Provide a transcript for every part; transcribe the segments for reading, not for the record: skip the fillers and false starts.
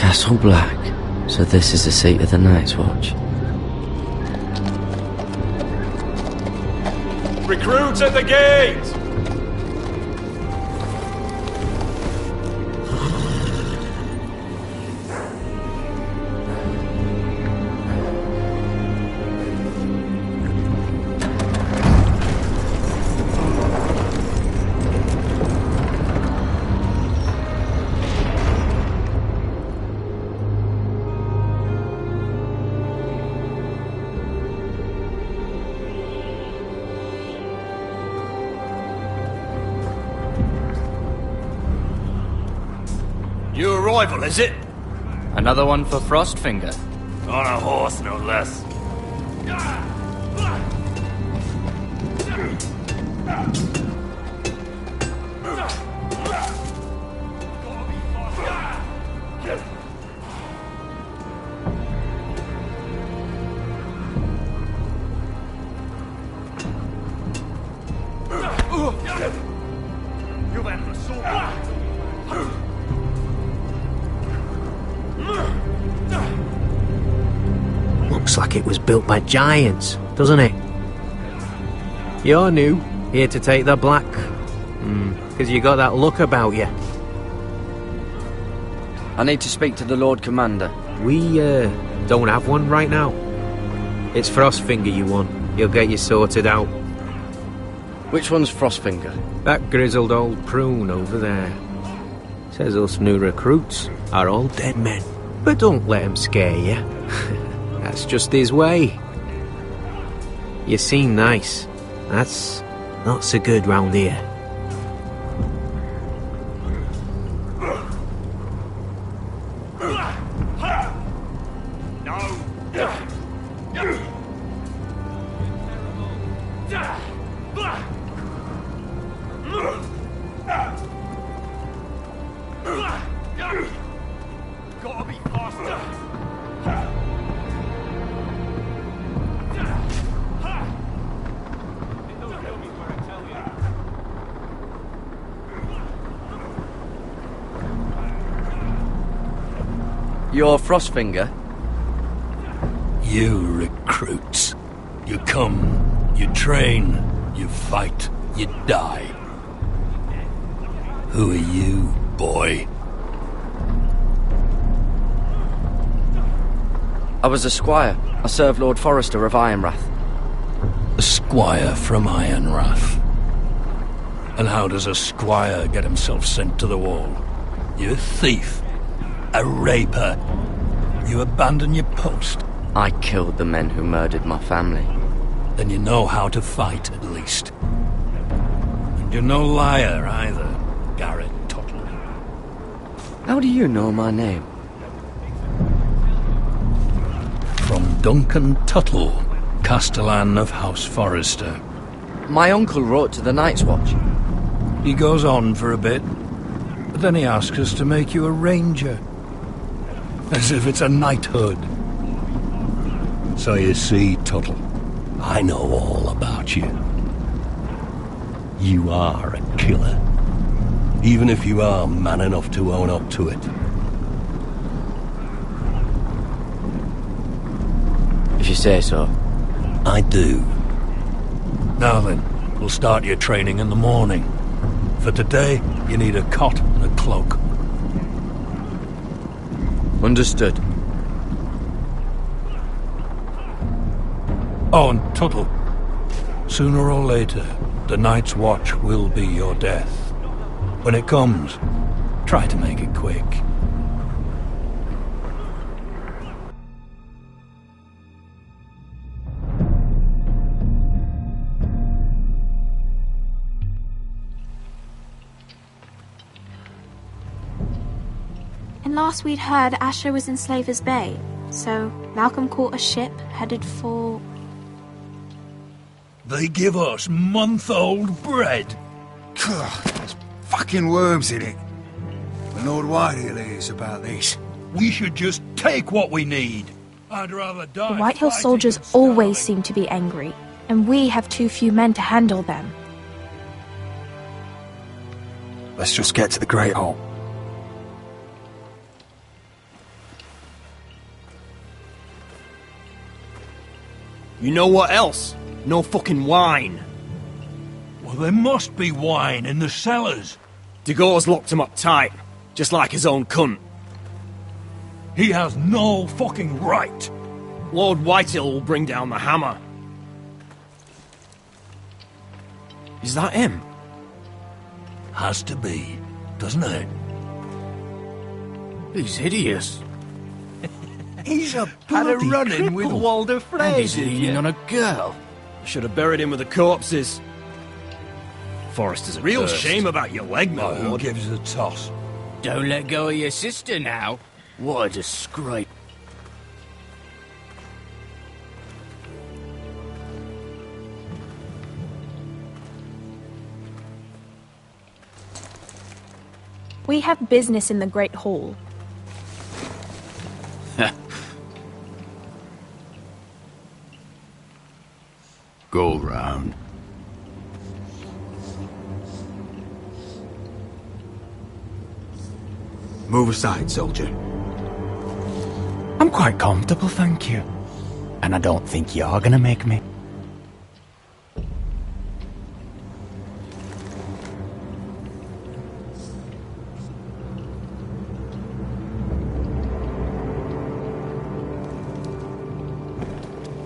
Castle Black. So this is the seat of the Night's Watch. Recruits at the gate! New arrival, is it? Another one for Frostfinger. On a horse, no less. You've had an assault. Looks like it was built by giants, doesn't it? You're new, here to take the black. Because you got that look about you. I need to speak to the Lord Commander. We, don't have one right now. It's Frostfinger you want. He'll get you sorted out. Which one's Frostfinger? That grizzled old prune over there. Says us new recruits are all dead men. But don't let him scare you. That's just his way. You seem nice. That's not so good round here. Gotta be faster. You're Frostfinger? You recruits. You come, you train, you fight, you die. Who are you, boy? I was a squire. I served Lord Forrester of Ironrath. A squire from Ironrath. And how does a squire get himself sent to the wall? You a thief. A raper. You abandon your post. I killed the men who murdered my family. Then you know how to fight, at least. And you're no liar, either, Garrett Tuttle. How do you know my name? From Duncan Tuttle, Castellan of House Forrester. My uncle wrote to the Night's Watch. He goes on for a bit, but then he asks us to make you a ranger. As if it's a knighthood. So you see, Tuttle, I know all about you. You are a killer. Even if you are man enough to own up to it. If you say so. I do. Now then, we'll start your training in the morning. For today, you need a cot and a cloak. Understood. Oh, and Tuttle, sooner or later, the Night's Watch will be your death. When it comes, try to make it quick. And last we'd heard, Asher was in Slaver's Bay, so Malcolm caught a ship headed for... They give us month-old bread. There's fucking worms in it. The Lord Whitehill is about this. We should just take what we need. I'd rather die. The Whitehill fighting soldiers than always starving. seem to be angry, and we have too few men to handle them. Let's just get to the Great Hall. You know what else? No fucking wine. Well, there must be wine in the cellars. De Gore's locked him up tight, just like his own cunt. He has no fucking right. Lord Whitehill will bring down the hammer. Is that him? Has to be, doesn't it? He's hideous. He's a Had a bloody run-in with cripple. Walder And Frey, he's leaning on a girl. Should have buried him with the corpses. Forrester's a real shame about your leg, my Oh, who lord. gives a toss? Don't let go of your sister now. What a disgrace. We have business in the Great Hall. Go round. Move aside, soldier. I'm quite comfortable, thank you. And I don't think you're gonna make me.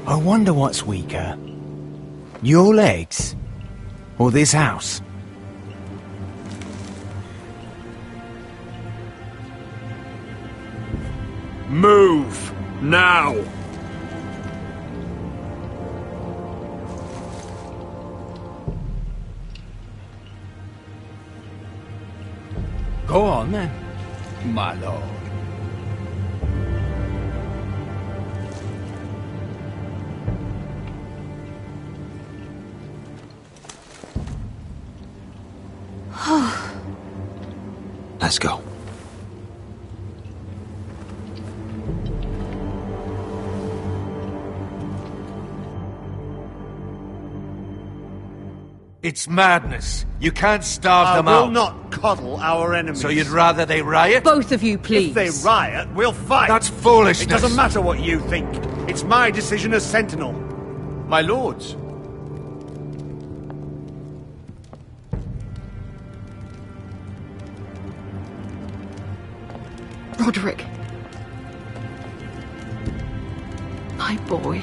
I wonder what's weaker. Your legs? Or this house? Move! Now! Go on then, my lord. Let's go. It's madness. You can't starve I them will out. not coddle our enemies. So you'd rather they riot? Both of you, please. If they riot, we'll fight. That's foolishness. It doesn't matter what you think. It's my decision as Sentinel. My lords. Roderick. My boy.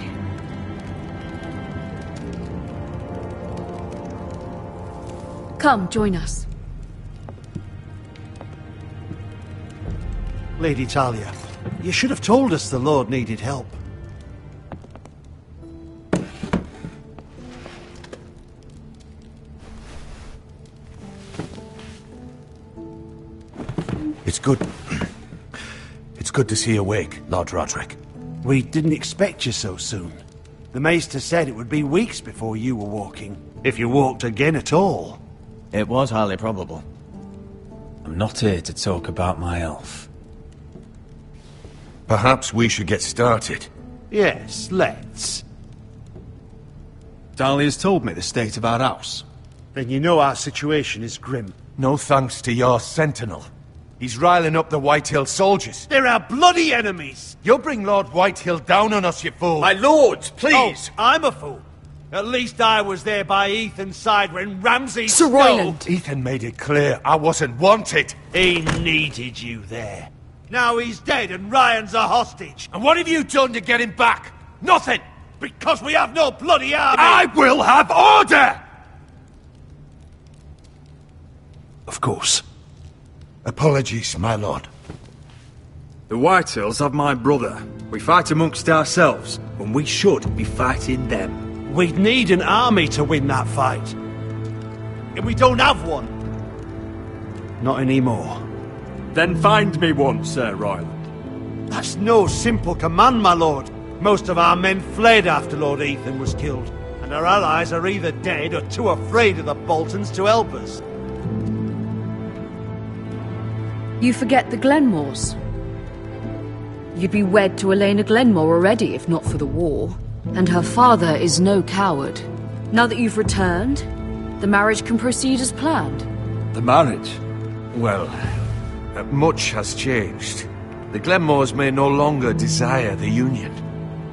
Come, join us. Lady Talia, you should have told us the Lord needed help. It's good. It's good to see you awake, Lord Roderick. We didn't expect you so soon. The Maester said it would be weeks before you were walking, if you walked again at all. It was highly probable. I'm not here to talk about my elf. Perhaps we should get started. Yes, let's. Dahlia's told me the state of our house. Then you know our situation is grim. No thanks to your sentinel. He's riling up the Whitehill soldiers. They're our bloody enemies! You'll bring Lord Whitehill down on us, you fool! My lords, please! Oh, I'm a fool. At least I was there by Ethan's side when Ramsay... Sir Royland! Ethan made it clear I wasn't wanted. He needed you there. Now he's dead and Ryan's a hostage. And what have you done to get him back? Nothing! Because we have no bloody army! I will have order! Of course. Apologies, my lord. The Whitehills have my brother. We fight amongst ourselves, when we should be fighting them. We'd need an army to win that fight. And we don't have one. Not anymore. Then find me one, Sir Royland. That's no simple command, my lord. Most of our men fled after Lord Ethan was killed, and our allies are either dead or too afraid of the Boltons to help us. You forget the Glenmores. You'd be wed to Elena Glenmore already, if not for the war. And her father is no coward. Now that you've returned, the marriage can proceed as planned. The marriage? Well, much has changed. The Glenmores may no longer desire the union.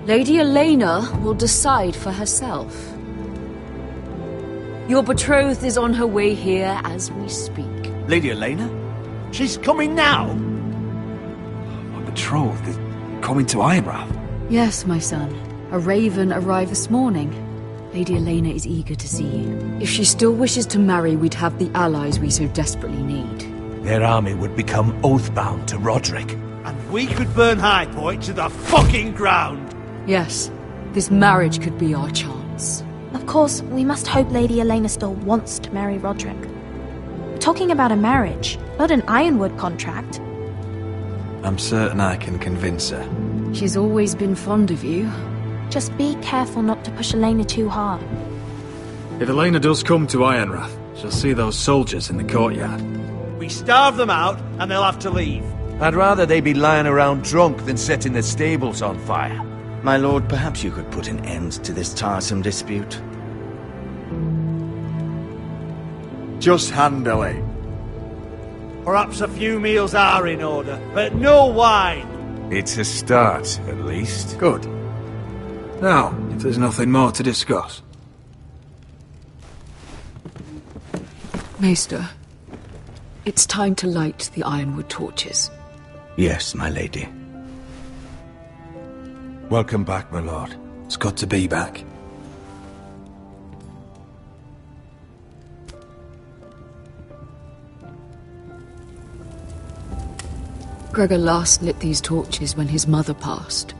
Lady Elena will decide for herself. Your betrothed is on her way here as we speak. Lady Elena? She's coming now? My betrothed is coming to Ironrath? Yes, my son. A raven arrived this morning. Lady Elena is eager to see you. If she still wishes to marry, we'd have the allies we so desperately need. Their army would become oath-bound to Roderick. And we could burn High Point to the fucking ground! Yes, this marriage could be our chance. Of course, we must hope Lady Elena still wants to marry Roderick. We're talking about a marriage, not an Ironwood contract. I'm certain I can convince her. She's always been fond of you. Just be careful not to push Elena too hard. If Elena does come to Ironrath, she'll see those soldiers in the courtyard. We starve them out, and they'll have to leave. I'd rather they be lying around drunk than setting the stables on fire. My lord, perhaps you could put an end to this tiresome dispute. Just handle it. Perhaps a few meals are in order, but no wine! It's a start, at least. Good. Now, if there's nothing more to discuss. Maester, it's time to light the Ironwood torches. Yes, my lady. Welcome back, my lord. It's good to be back. Gregor last lit these torches when his mother passed.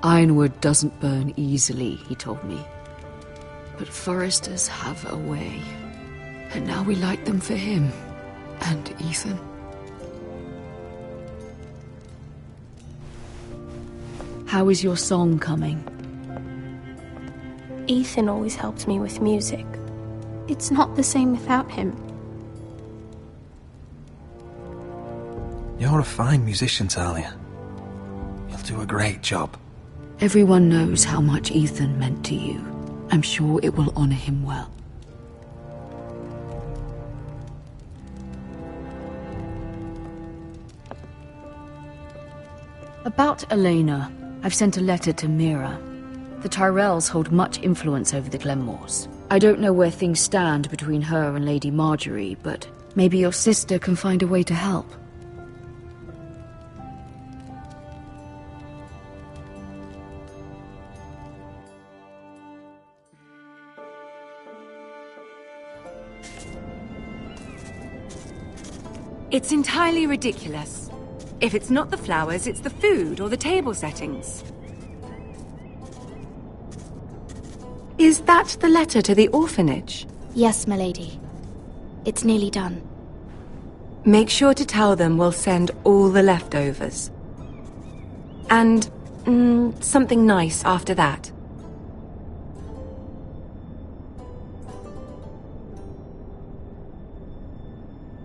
Ironwood doesn't burn easily, he told me. But foresters have a way. And now we light them for him. And Ethan. How is your song coming? Ethan always helps me with music. It's not the same without him. You're a fine musician, Talia. You'll do a great job. Everyone knows how much Ethan meant to you. I'm sure it will honor him well. About Elena, I've sent a letter to Mira. The Tyrells hold much influence over the Glenmores. I don't know where things stand between her and Lady Marjorie, but maybe your sister can find a way to help. It's entirely ridiculous. If it's not the flowers, it's the food or the table settings. Is that the letter to the orphanage? Yes, my lady. It's nearly done. Make sure to tell them we'll send all the leftovers. And, something nice after that.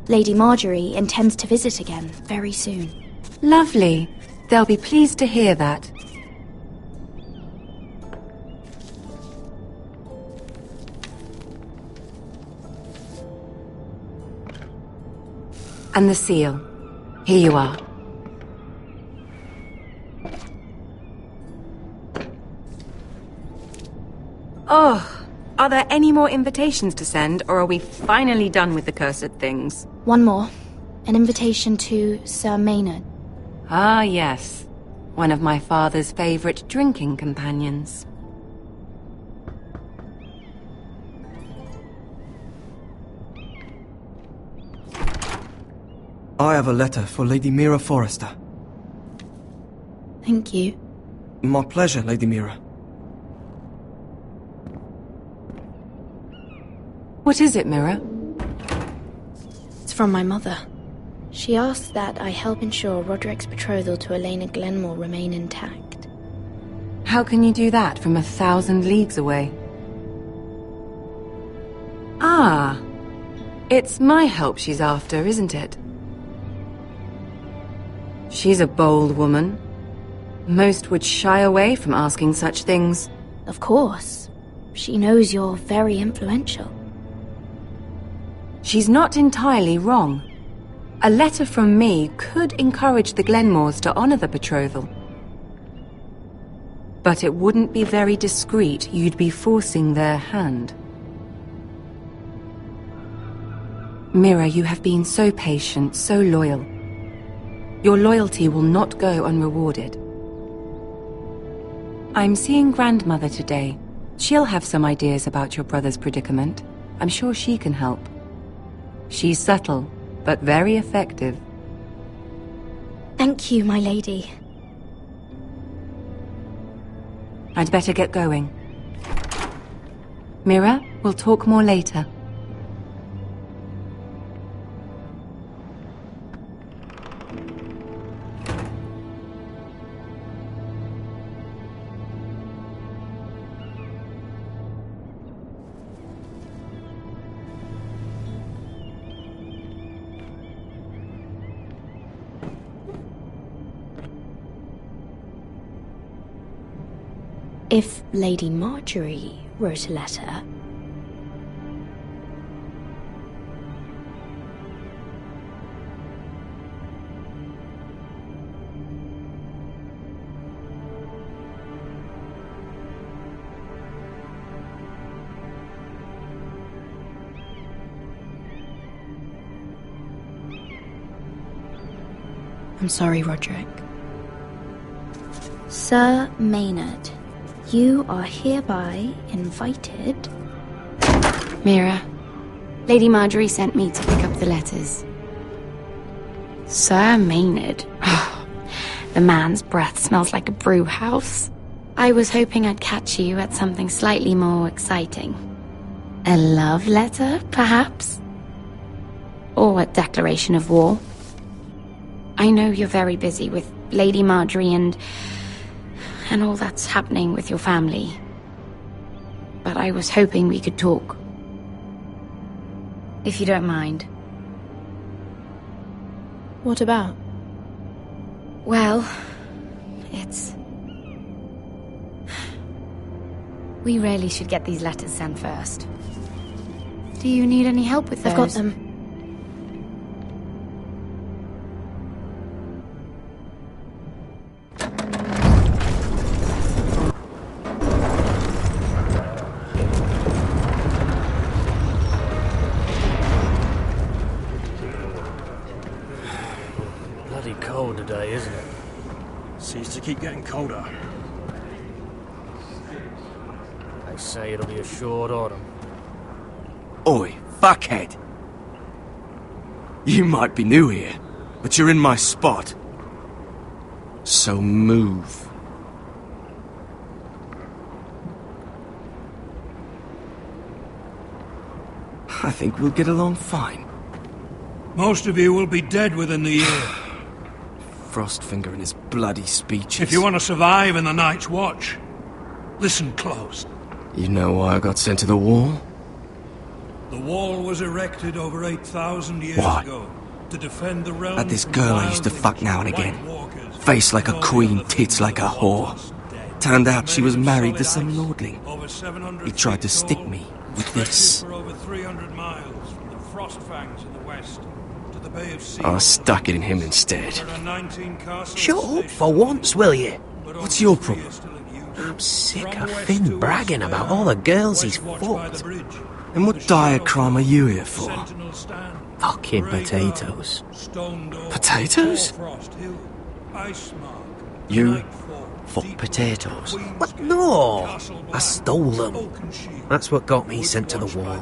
Lady Marjorie intends to visit again very soon. Lovely. They'll be pleased to hear that. And the seal. Here you are. Oh, are there any more invitations to send, or are we finally done with the cursed things? One more. An invitation to Sir Maynard. Ah, yes. One of my father's favorite drinking companions. I have a letter for Lady Mira Forrester. Thank you. My pleasure, Lady Mira. What is it, Mira? It's from my mother. She asks that I help ensure Roderick's betrothal to Elena Glenmore remain intact. How can you do that from 1,000 leagues away? Ah, it's my help she's after, isn't it? She's a bold woman. Most would shy away from asking such things. Of course. She knows you're very influential. She's not entirely wrong. A letter from me could encourage the Glenmores to honor the betrothal. But it wouldn't be very discreet. You'd be forcing their hand. Mira, you have been so patient, so loyal. Your loyalty will not go unrewarded. I'm seeing Grandmother today. She'll have some ideas about your brother's predicament. I'm sure she can help. She's subtle, but very effective. Thank you, my lady. I'd better get going. Mira, we'll talk more later. If Lady Marjorie wrote a letter... I'm sorry, Roderick. Sir Maynard, you are hereby invited... Mira, Lady Marjorie sent me to pick up the letters. Sir Maynard. The man's breath smells like a brew house. I was hoping I'd catch you at something slightly more exciting. A love letter, perhaps? Or a declaration of war? I know you're very busy with Lady Marjorie and all that's happening with your family. But I was hoping we could talk. If you don't mind. What about? Well, it's... We really should get these letters sent first. Do you need any help with those? I've got them. Cold today, isn't it? Seems to keep getting colder. They say it'll be a short autumn. Oi, fuckhead! You might be new here, but you're in my spot. So move. I think we'll get along fine. Most of you will be dead within the year. Frostfinger and his bloody speeches. If you want to survive in the Night's Watch, listen close. You know why I got sent to the wall? The wall was erected over 8,000 years ago to defend the realm. At this girl I used to fuck now and again. Face like a queen, tits like a whore. Turned out she was married to some lordling. He tried to stick me with this. For over 300 miles from the Frostfangs in the west to the Bay of Sea. I stuck it in him instead. Shut up for once, will you? What's your problem? I'm sick of Finn bragging about all the girls he's fucked. And what dire crime are you here for? Fucking potatoes. Potatoes? You fuck potatoes? What? No! I stole them. That's what got me sent to the wall.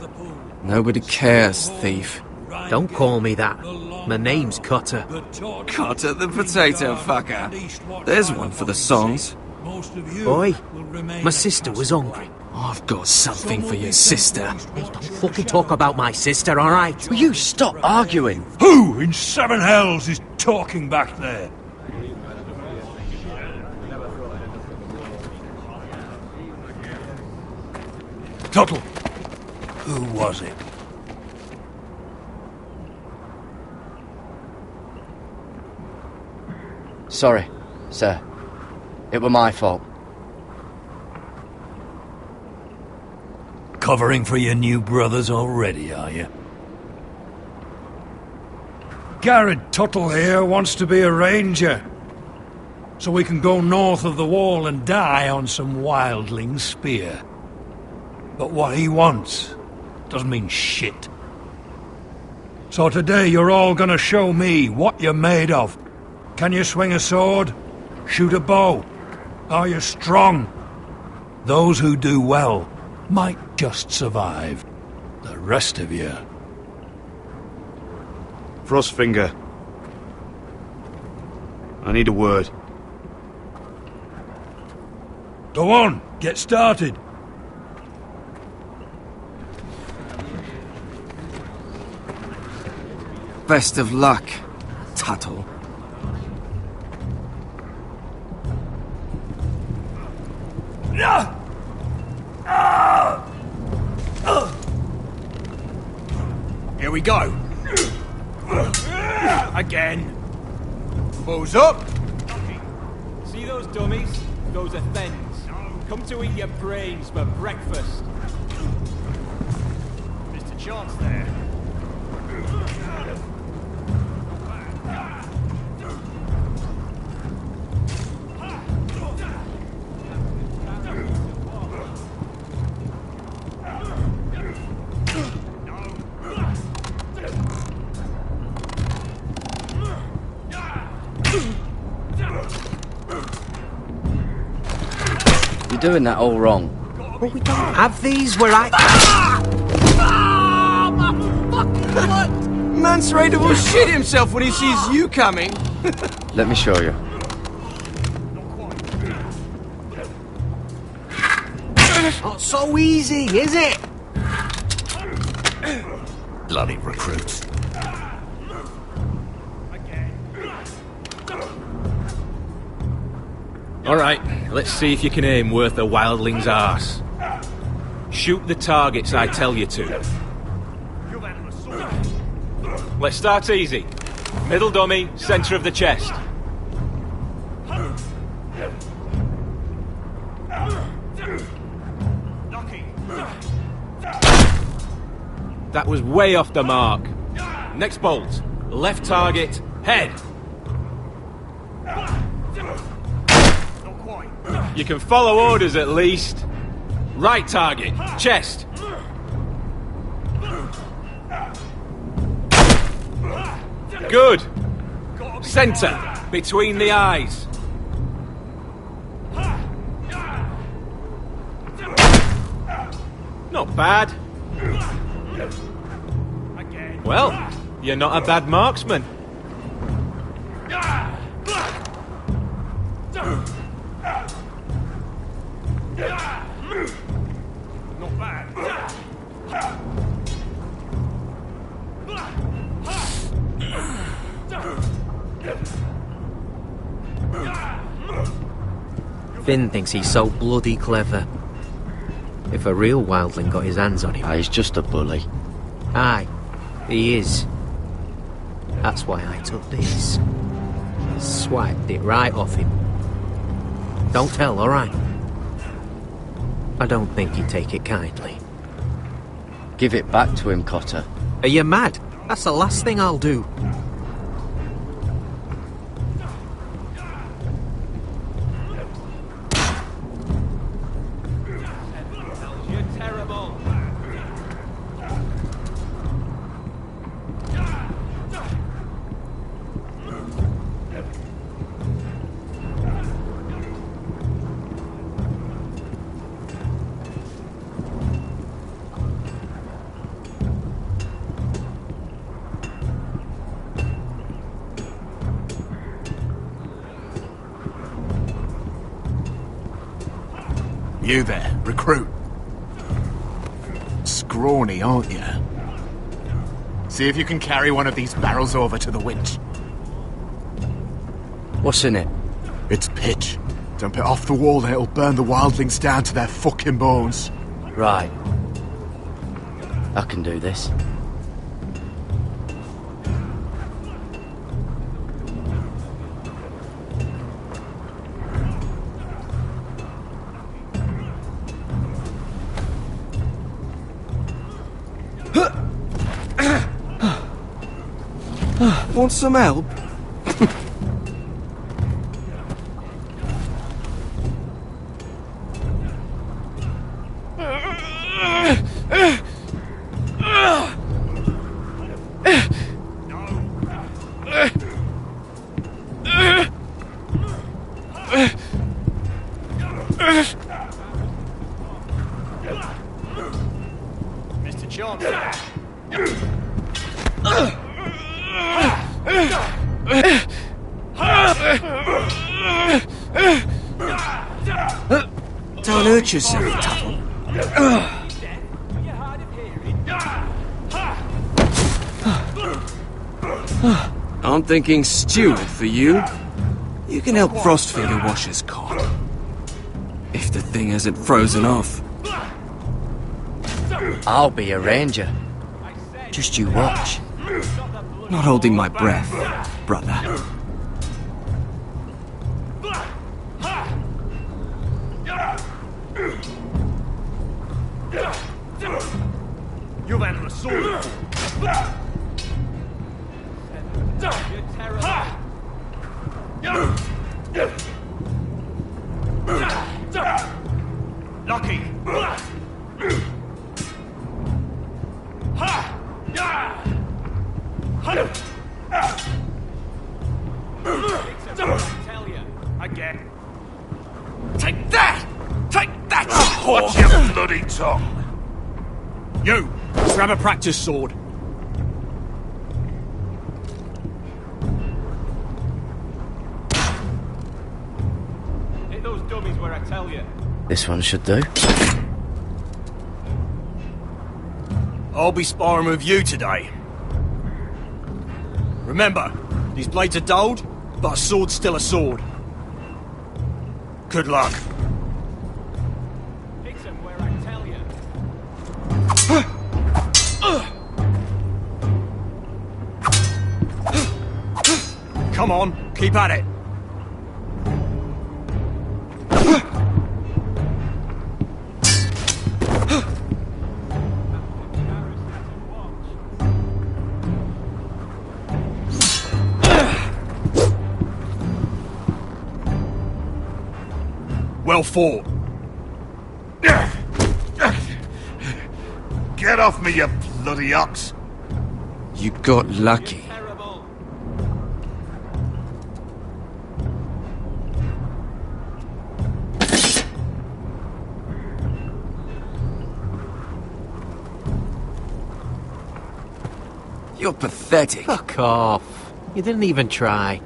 Nobody cares, thief. Don't call me that. My name's Cutter. Cutter the potato fucker. There's one for the songs. Oi, my sister was hungry. I've got something for your sister. Hey, don't fucking talk about my sister, alright? Will you stop arguing? Who in seven hells is talking back there? Tuttle, who was it? Sorry, sir. It were my fault. Covering for your new brothers already, are you? Garrett Tuttle here wants to be a ranger. so we can go north of the wall and die on some wildling spear. But what he wants doesn't mean shit. So today you're all gonna show me what you're made of. Can you swing a sword? Shoot a bow? Are you strong? Those who do well might just survive. The rest of you... Frostfinger. I need a word. Go on, get started. Best of luck, Tuttle. Here we go. Again. Bows up. See those dummies? Those are thens. Come to eat your brains for breakfast. Mr. Chance there. You're doing that all wrong. But we don't have these where I... Mance Raider will shit himself when he sees you coming. Let me show you. Not so easy, is it? Bloody recruits. Alright, let's see if you can aim worth a wildling's arse. Shoot the targets I tell you to. Let's start easy. Middle dummy, centre of the chest. That was way off the mark. Next bolt. Left target, head. You can follow orders at least. Right target, chest. Good. Centre, between the eyes. Not bad. Well, you're not a bad marksman. Not bad. Finn thinks he's so bloody clever. If a real wildling got his hands on him... He's just a bully. Aye, he is. That's why I took this. Swiped it right off him. Don't tell, alright? I don't think he'd take it kindly. Give it back to him, Cotter. Are you mad? That's the last thing I'll do. You're terrible. You there, recruit. Scrawny, aren't you? See if you can carry one of these barrels over to the winch. What's in it? It's pitch. Dump it off the wall and it'll burn the wildlings down to their fucking bones. Right. I can do this. Want some help? hurt yourself, Tuttle. I'm thinking steward for you. You can help Frostfinger wash his cot. If the thing hasn't frozen off. I'll be a ranger. Just you watch. Not holding my breath, brother. You've handled a sword. Lucky. Again. Take that! Take that! Watch your bloody tongue. You! Grab a practice sword. Hit those dummies where I tell you. This one should do. I'll be sparring with you today. Remember, these blades are dulled, but a sword's still a sword. Good luck. Hit them where I tell you. Come on, keep at it. Well fought. Get off me, you bloody ox. You got lucky. You're pathetic. Fuck off. You didn't even try.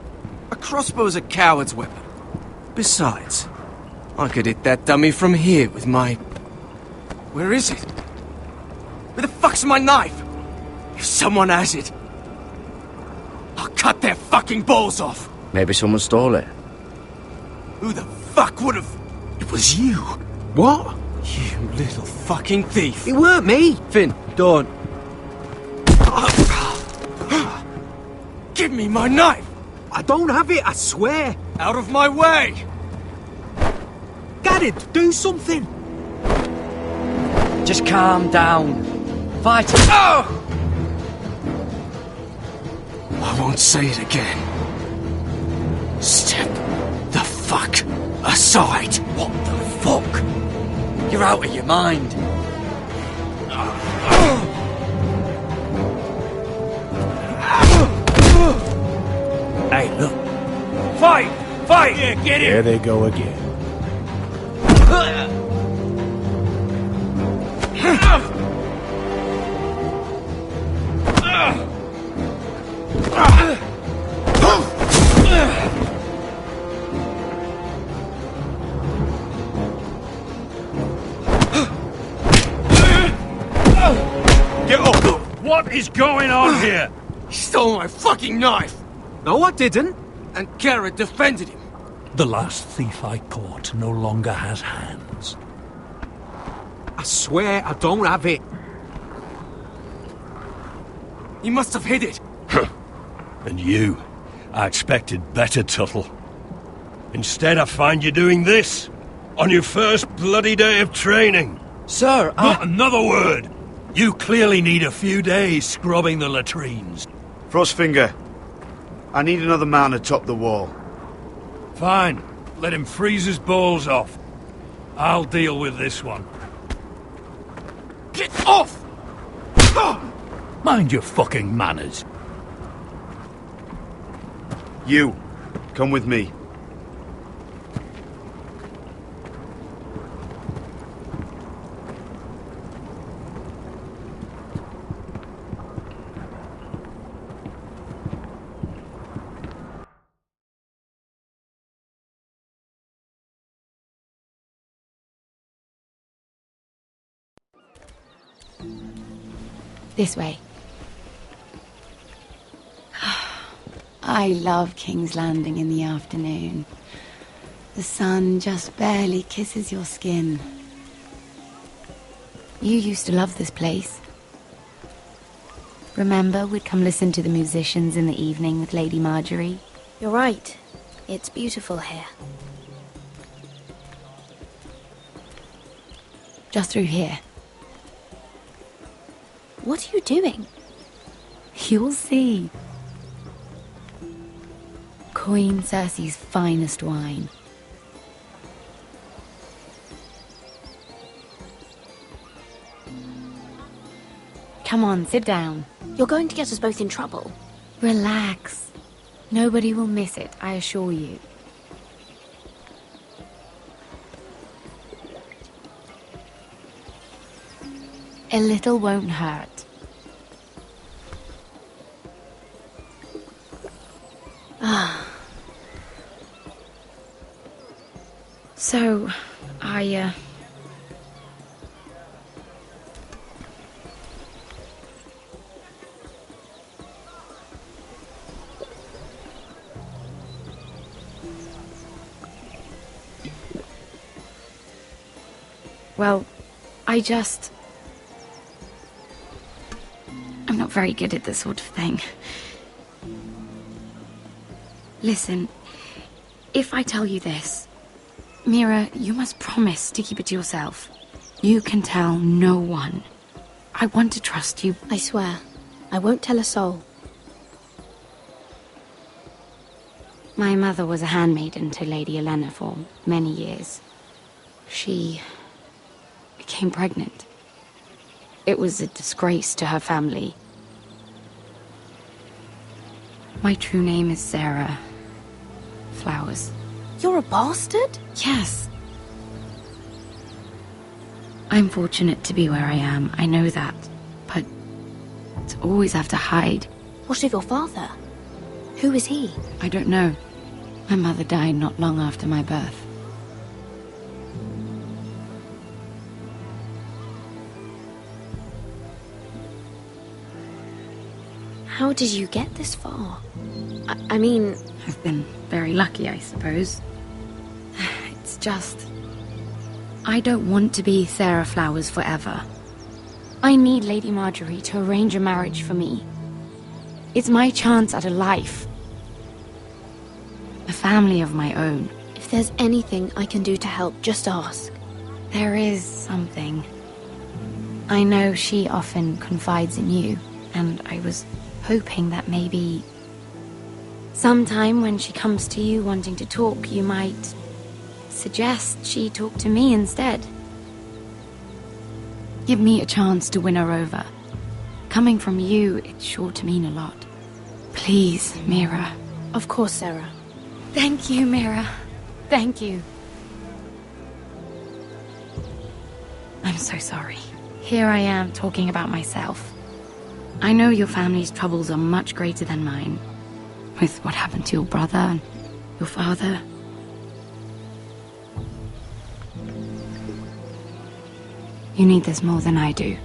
A crossbow's a coward's weapon. Besides, I could hit that dummy from here with my... Where is it? Where the fuck's my knife? If someone has it, I'll cut their fucking balls off. Maybe someone stole it. Who the fuck would have... It was you. What? You little fucking thief. It weren't me. Finn, don't. Give me my knife. I don't have it, I swear. Out of my way. Garrett, do something. Just calm down. Fight it. Oh! I won't say it again. Step the fuck aside. What the fuck? You're out of your mind. Hey, look. Fight! Fight! Yeah, get There they go again. Get up! What is going on here? He stole my fucking knife. No, I didn't. And Garrett defended him. The last thief I caught no longer has hands. I swear I don't have it. He must have hid it. And you? I expected better, Tuttle. Instead, I find you doing this. On your first bloody day of training. Sir, Not another word! You clearly need a few days scrubbing the latrines. Frostfinger, I need another man to top the wall. Fine. Let him freeze his balls off. I'll deal with this one. Get off! Mind your fucking manners. You, come with me. This way. I love King's Landing in the afternoon. The sun just barely kisses your skin. You used to love this place. Remember, we'd come listen to the musicians in the evening with Lady Marjorie? You're right. It's beautiful here. Just through here. What are you doing? You'll see. Queen Cersei's finest wine. Come on, sit down. You're going to get us both in trouble. Relax. Nobody will miss it, I assure you. A little won't hurt. So, well, I'm not very good at this sort of thing. Listen, if I tell you this, Mira, you must promise to keep it to yourself. You can tell no one. I want to trust you. I swear, I won't tell a soul. My mother was a handmaiden to Lady Olenna for many years. She became pregnant. It was a disgrace to her family. My true name is Sarah Flowers. You're a bastard? Yes. I'm fortunate to be where I am, I know that. But to always have to hide. What of your father? Who is he? I don't know. My mother died not long after my birth. How did you get this far? I mean... I've been very lucky, I suppose. It's just... I don't want to be Sarah Flowers forever. I need Lady Marjorie to arrange a marriage for me. It's my chance at a life. A family of my own. If there's anything I can do to help, just ask. There is something. I know she often confides in you, and I was hoping that maybe sometime when she comes to you wanting to talk, you might suggest she talk to me instead. Give me a chance to win her over. Coming from you, it's sure to mean a lot. Please, Mira. Of course, Sarah. Thank you, Mira. Thank you. I'm so sorry. Here I am talking about myself. I know your family's troubles are much greater than mine. With what happened to your brother and your father. You need this more than I do.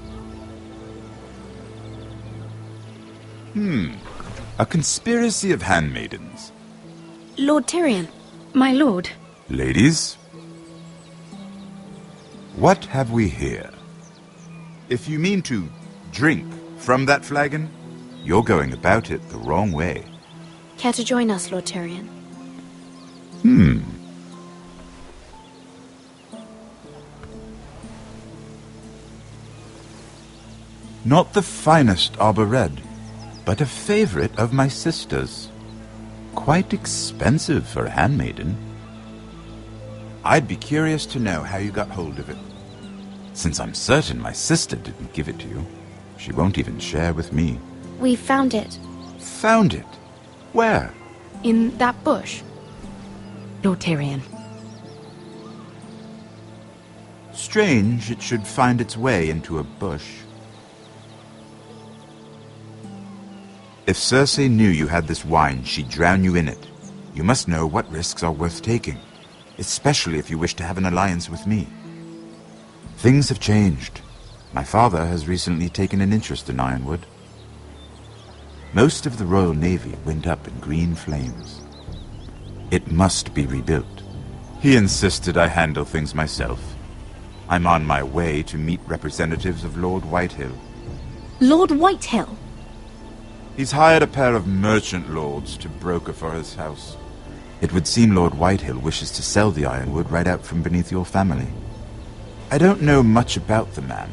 A conspiracy of handmaidens. Lord Tyrion. My lord. Ladies, what have we here? If you mean to drink from that flagon, you're going about it the wrong way. Care to join us, Lord Tyrion? Not the finest arbor red, but a favorite of my sister's. Quite expensive for a handmaiden. I'd be curious to know how you got hold of it, since I'm certain my sister didn't give it to you. She won't even share with me. We found it. Found it? Where? In that bush. Lord Tyrion. Strange it should find its way into a bush. If Cersei knew you had this wine, she'd drown you in it. You must know what risks are worth taking, especially if you wish to have an alliance with me. Things have changed. My father has recently taken an interest in Ironwood. Most of the Royal Navy went up in green flames. It must be rebuilt. He insisted I handle things myself. I'm on my way to meet representatives of Lord Whitehill. Lord Whitehill? He's hired a pair of merchant lords to broker for his house. It would seem Lord Whitehill wishes to sell the Ironwood right out from beneath your family. I don't know much about the man,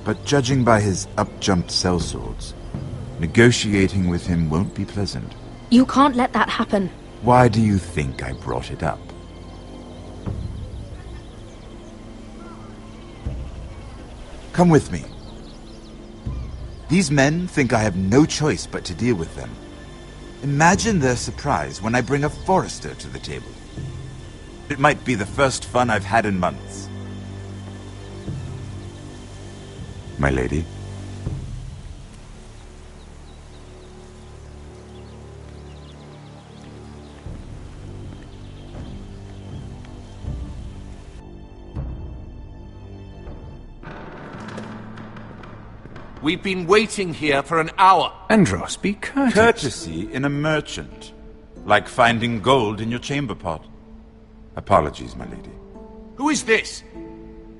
but judging by his up-jumped sellswords, negotiating with him won't be pleasant. You can't let that happen. Why do you think I brought it up? Come with me. These men think I have no choice but to deal with them. Imagine their surprise when I bring a Forrester to the table. It might be the first fun I've had in months. My lady. We've been waiting here for an hour. Andros, be courteous. Courtesy in a merchant. Like finding gold in your chamber pot. Apologies, my lady. Who is this?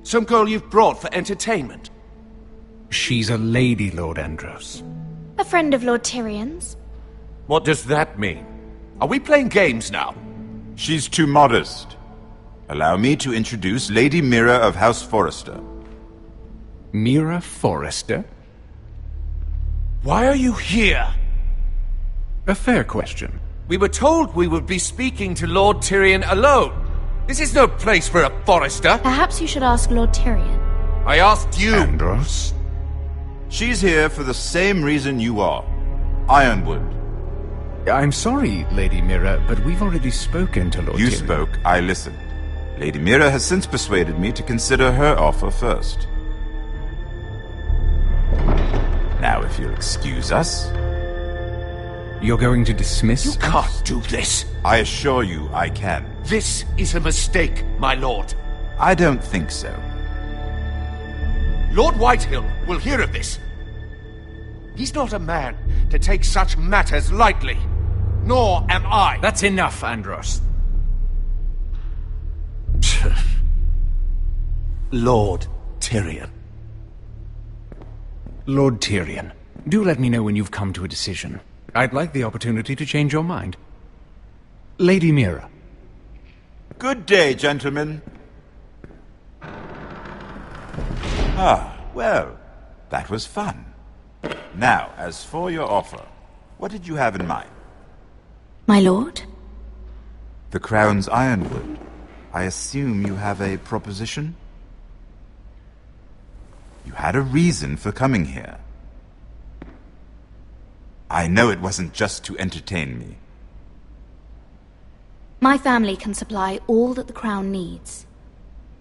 Some girl you've brought for entertainment? She's a lady, Lord Andros. A friend of Lord Tyrion's. What does that mean? Are we playing games now? She's too modest. Allow me to introduce Lady Mira of House Forrester. Mira Forrester? Why are you here? A fair question. We were told we would be speaking to Lord Tyrion alone. This is no place for a Forrester. Perhaps you should ask Lord Tyrion. I asked you. Andros? She's here for the same reason you are. Ironwood. I'm sorry, Lady Mira, but we've already spoken to Lord Tyrion. You spoke, I listened. Lady Mira has since persuaded me to consider her offer first. Now, if you'll excuse us... You're going to dismiss You can't do this. I assure you I can. This is a mistake, my lord. I don't think so. Lord Whitehill will hear of this. He's not a man to take such matters lightly. Nor am I. That's enough, Andros. Lord Tyrion. Lord Tyrion, do let me know when you've come to a decision. I'd like the opportunity to change your mind. Lady Mira. Good day, gentlemen. Ah, well, that was fun. Now, as for your offer, what did you have in mind? My lord? The Crown's Ironwood. I assume you have a proposition? You had a reason for coming here. I know it wasn't just to entertain me. My family can supply all that the Crown needs.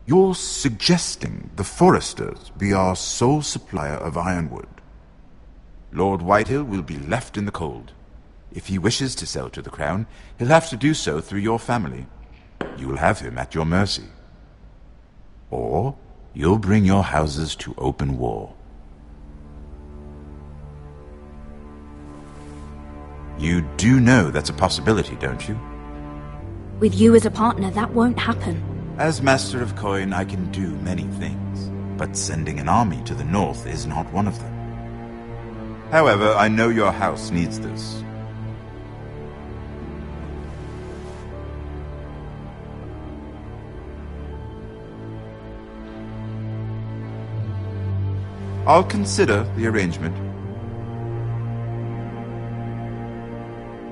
You're suggesting the Forresters be our sole supplier of ironwood. Lord Whitehill will be left in the cold. If he wishes to sell to the Crown, he'll have to do so through your family. You'll have him at your mercy. Or you'll bring your houses to open war. You do know that's a possibility, don't you? With you as a partner, that won't happen. As Master of Coin, I can do many things, but sending an army to the north is not one of them. However, I know your house needs this. I'll consider the arrangement.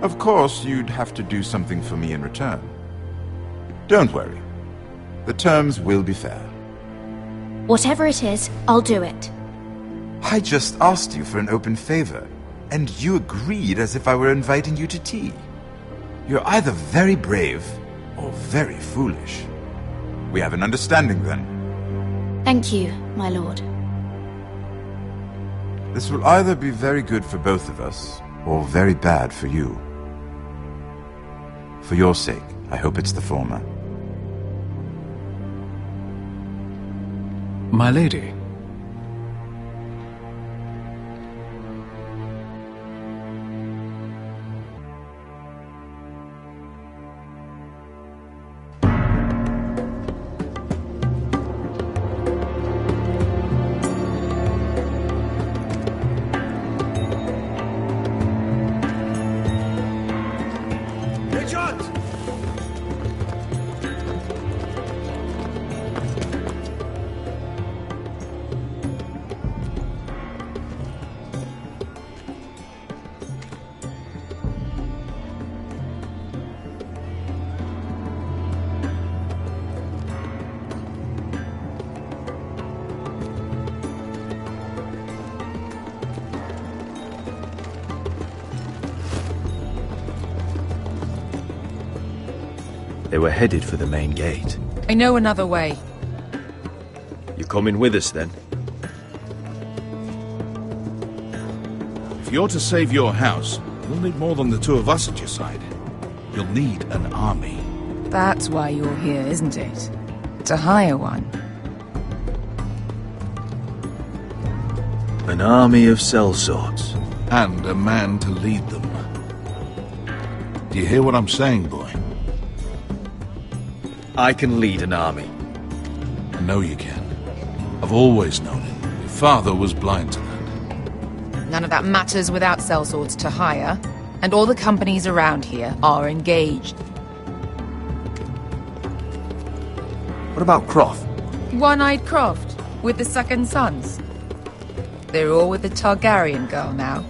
Of course, you'd have to do something for me in return. Don't worry. The terms will be fair. Whatever it is, I'll do it. I just asked you for an open favor, and you agreed as if I were inviting you to tea. You're either very brave or very foolish. We have an understanding then. Thank you, my lord. This will either be very good for both of us, or very bad for you. For your sake, I hope it's the former. My lady. They were headed for the main gate. I know another way. You coming with us, then? If you're to save your house, you'll need more than the two of us at your side. You'll need an army. That's why you're here, isn't it? To hire one. An army of sellswords. And a man to lead them. Do you hear what I'm saying, boy? I can lead an army. I know you can. I've always known it. Your father was blind to that. None of that matters without sellswords to hire, and all the companies around here are engaged. What about Croft? One-Eyed Croft, with the second sons. They're all with the Targaryen girl now.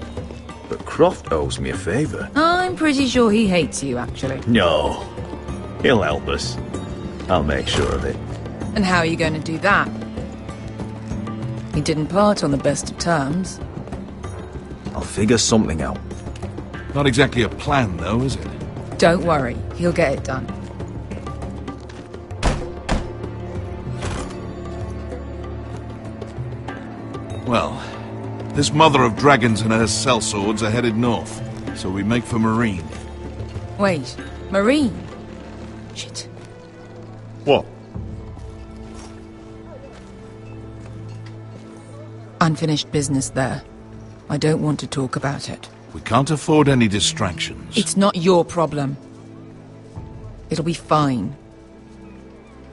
But Croft owes me a favour. I'm pretty sure he hates you, actually. No. He'll help us. I'll make sure of it. And how are you going to do that? He didn't part on the best of terms. I'll figure something out. Not exactly a plan, though, is it? Don't worry, he'll get it done. Well, this mother of dragons and her sellswords are headed north, so we make for Marine. Wait, Marine? Shit. What? Unfinished business there. I don't want to talk about it. We can't afford any distractions. It's not your problem. It'll be fine.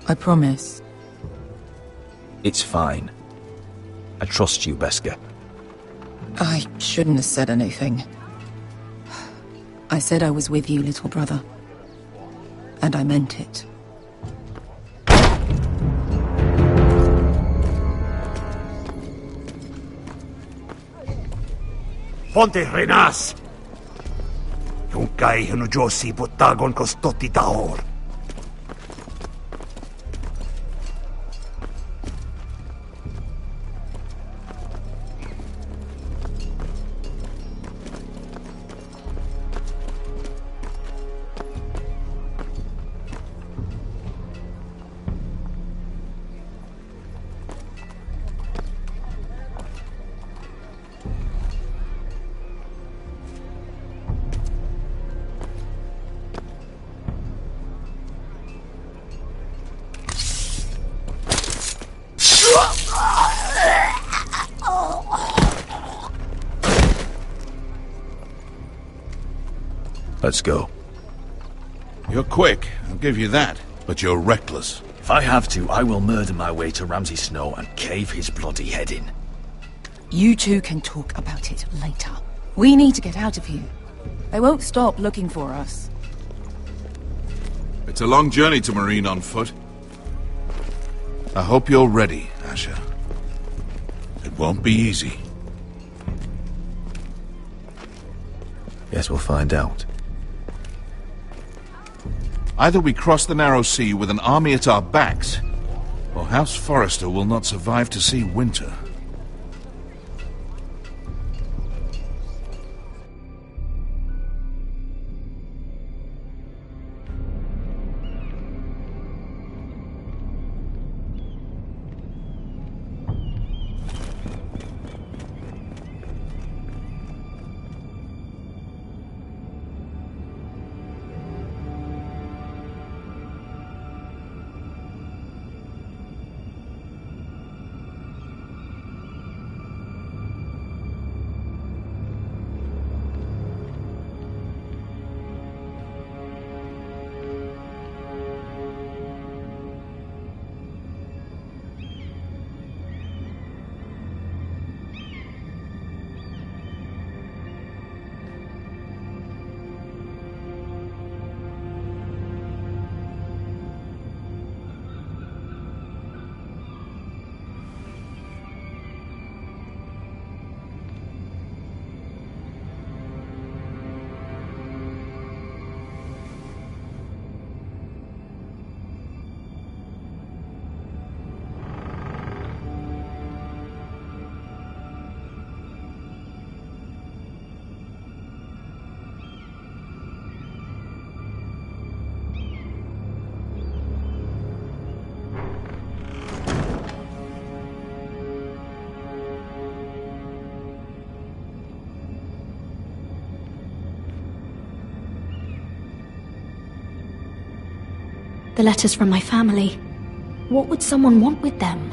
I promise. It's fine. I trust you, Beskar. I shouldn't have said anything. I said I was with you, little brother. And I meant it. Ponte Renas! Yung kay Josi Butagon Kostoti Taor. Let's go. You're quick, I'll give you that. But you're reckless. If I have to, I will murder my way to Ramsay Snow and cave his bloody head in. You two can talk about it later. We need to get out of here. They won't stop looking for us. It's a long journey to Marine on foot. I hope you're ready, Asher. It won't be easy. Guess we'll find out. Either we cross the narrow sea with an army at our backs, or House Forrester will not survive to see winter. The letters from my family. What would someone want with them?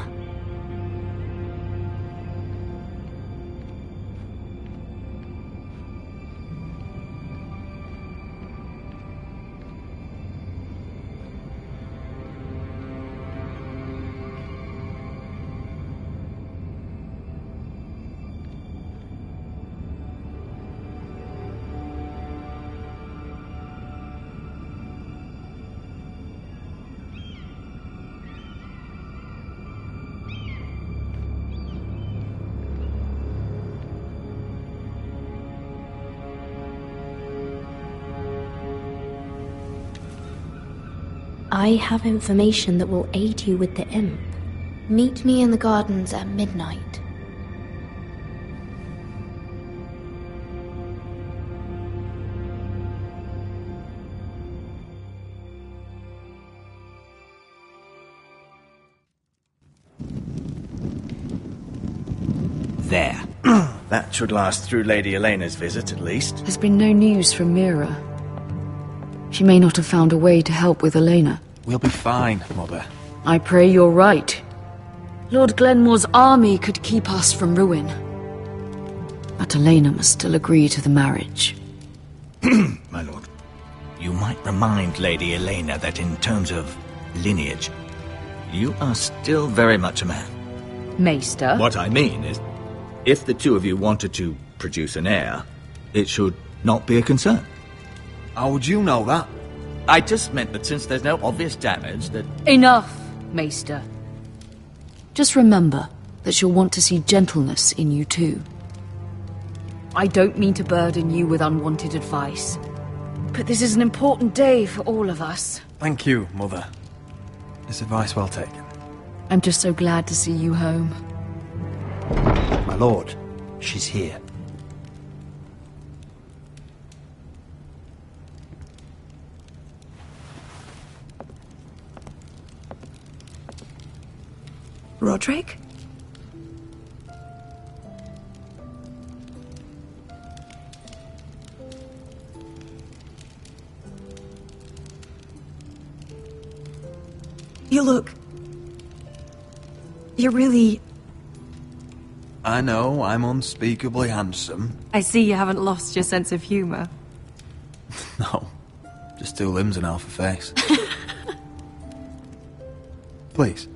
I have information that will aid you with the imp. Meet me in the gardens at midnight. There. That should last through Lady Elena's visit, at least. There's been no news from Mira. She may not have found a way to help with Elena. We'll be fine, Mother. I pray you're right. Lord Glenmore's army could keep us from ruin. But Elena must still agree to the marriage. My lord. You might remind Lady Elena that in terms of lineage, you are still very much a man. Maester? What I mean is, if the two of you wanted to produce an heir, it should not be a concern. How would you know that? I just meant that since there's no obvious damage, that... Enough, Maester. Just remember that she'll want to see gentleness in you too. I don't mean to burden you with unwanted advice, but this is an important day for all of us. Thank you, Mother. This advice well taken. I'm just so glad to see you home. My lord, she's here. Roderick? You look... You're really... I know, I'm unspeakably handsome. I see you haven't lost your sense of humor. No, just two limbs and half a face. Please.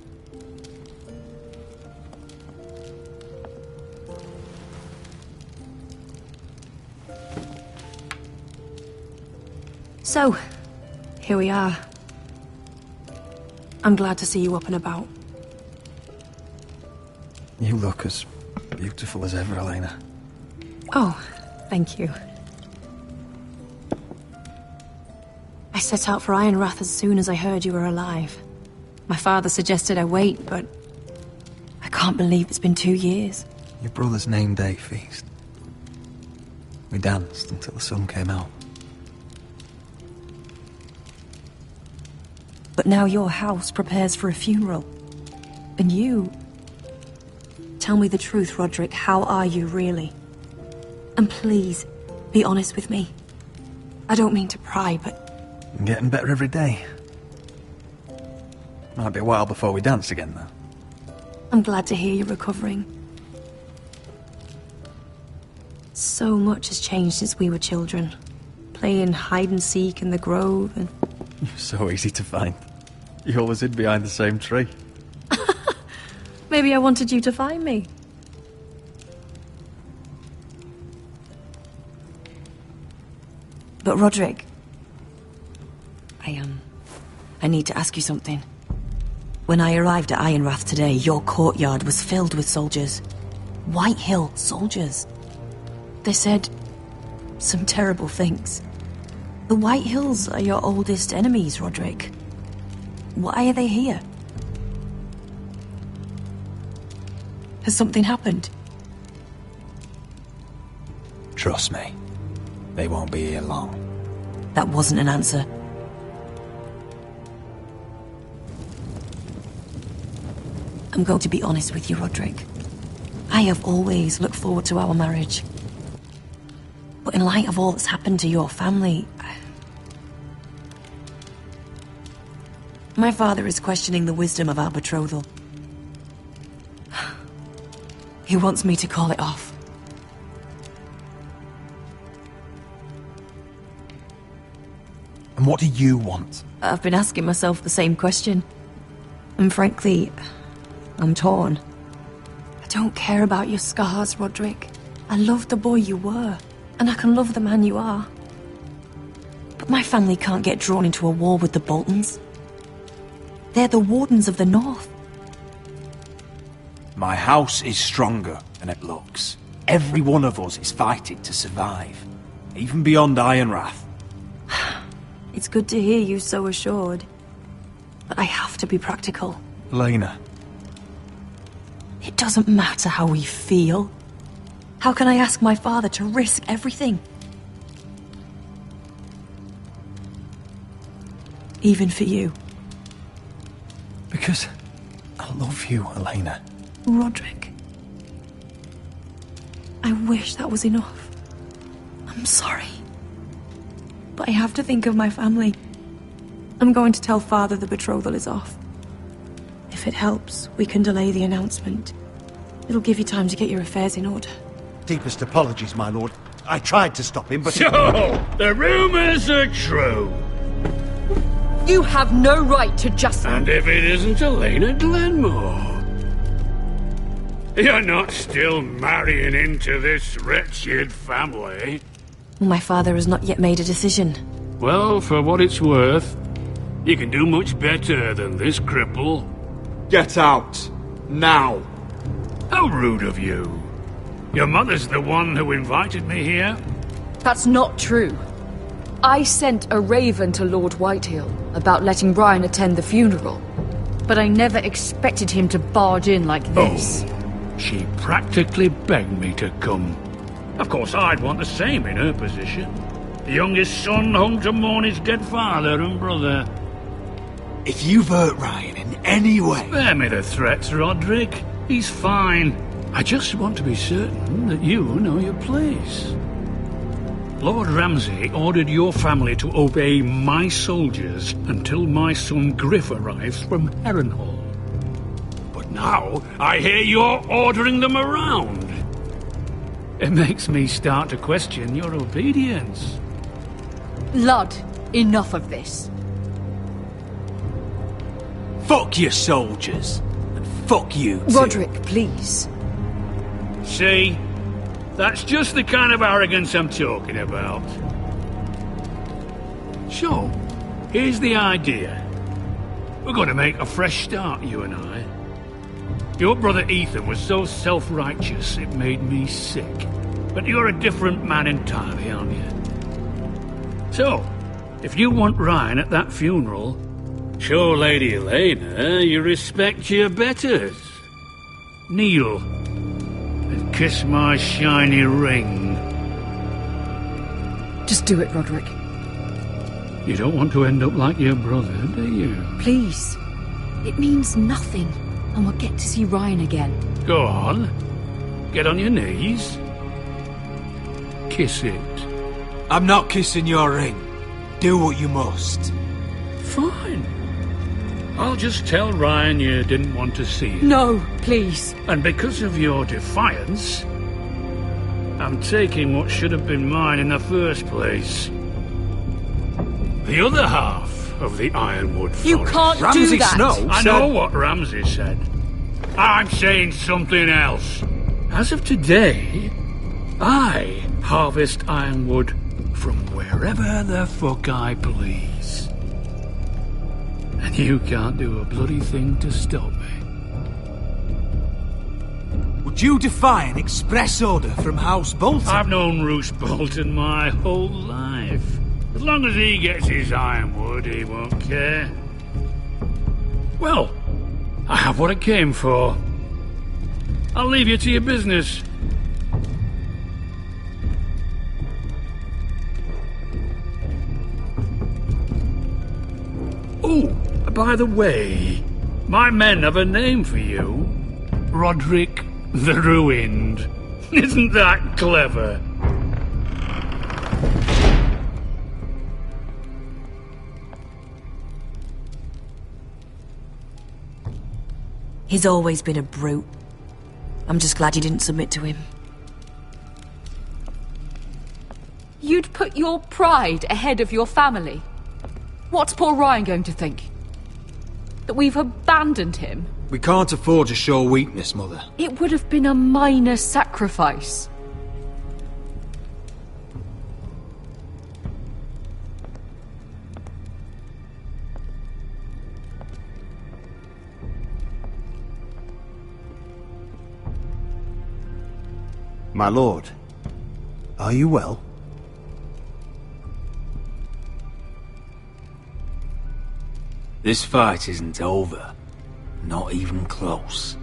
So, here we are. I'm glad to see you up and about. You look as beautiful as ever, Elena. Oh, thank you. I set out for Ironrath as soon as I heard you were alive. My father suggested I wait, but I can't believe it's been 2 years. Your brother's name day feast. We danced until the sun came out. But now your house prepares for a funeral. And you... Tell me the truth, Roderick. How are you, really? And please, be honest with me. I don't mean to pry, but... I'm getting better every day. Might be a while before we dance again, though. I'm glad to hear you're recovering. So much has changed since we were children. Playing hide-and-seek in the grove and... You're so easy to find. You always hid behind the same tree. Maybe I wanted you to find me. But Roderick... I need to ask you something. When I arrived at Ironrath today, your courtyard was filled with soldiers. White Hill soldiers. They said some terrible things. The White Hills are your oldest enemies, Roderick. Why are they here? Has something happened? Trust me. They won't be here long. That wasn't an answer. I'm going to be honest with you, Roderick. I have always looked forward to our marriage. But in light of all that's happened to your family... My father is questioning the wisdom of our betrothal. He wants me to call it off. And what do you want? I've been asking myself the same question. And frankly, I'm torn. I don't care about your scars, Roderick. I love the boy you were, and I can love the man you are. But my family can't get drawn into a war with the Boltons. They're the Wardens of the North. My house is stronger than it looks. Every one of us is fighting to survive, even beyond Ironrath. It's good to hear you so assured. But I have to be practical. Lena. It doesn't matter how we feel. How can I ask my father to risk everything? Even for you. Because I love you, Elena. Roderick. I wish that was enough. I'm sorry. But I have to think of my family. I'm going to tell Father the betrothal is off. If it helps, we can delay the announcement. It'll give you time to get your affairs in order. Deepest apologies, my lord. I tried to stop him, but... So, the rumors are true. You have no right to just... And if it isn't Elena Glenmore? You're not still marrying into this wretched family? My father has not yet made a decision. Well, for what it's worth, you can do much better than this cripple. Get out. Now. How rude of you. Your mother's the one who invited me here. That's not true. I sent a raven to Lord Whitehill about letting Brian attend the funeral. But I never expected him to barge in like this. Oh, she practically begged me to come. Of course, I'd want the same in her position. The youngest son home to mourn his dead father and brother. If you've hurt Ryan in any way... Spare me the threats, Roderick. He's fine. I just want to be certain that you know your place. Lord Ramsay ordered your family to obey my soldiers until my son Griff arrives from Harrenhal. But now I hear you're ordering them around. It makes me start to question your obedience. Lud, enough of this. Fuck your soldiers. And fuck you too. Roderick, please. See? That's just the kind of arrogance I'm talking about. So, here's the idea. We're going to make a fresh start, you and I. Your brother Ethan was so self-righteous it made me sick. But you're a different man entirely, aren't you? So, if you want Ryan at that funeral, show Lady Elena you respect your betters. Kneel and kiss my shiny ring. Just do it, Roderick. You don't want to end up like your brother, do you? Please. It means nothing, and we'll get to see Ryan again. Go on. Get on your knees. Kiss it. I'm not kissing your ring. Do what you must. Fine. I'll just tell Ryan you didn't want to see it. No, please. And because of your defiance, I'm taking what should have been mine in the first place. The other half of the Ironwood Forest. You can't Ramsay do that. Snow I know what Ramsay said. I'm saying something else. As of today, I harvest ironwood from wherever the fuck I please. And you can't do a bloody thing to stop me. Would you defy an express order from House Bolton? I've known Roose Bolton my whole life. As long as he gets his ironwood, he won't care. Well, I have what I came for. I'll leave you to your business. Oh, by the way, my men have a name for you. Roderick the Ruined. Isn't that clever? He's always been a brute. I'm just glad you didn't submit to him. You'd put your pride ahead of your family? What's poor Ryan going to think? That we've abandoned him? We can't afford to show weakness, Mother. It would have been a minor sacrifice. My lord, are you well? This fight isn't over. Not even close.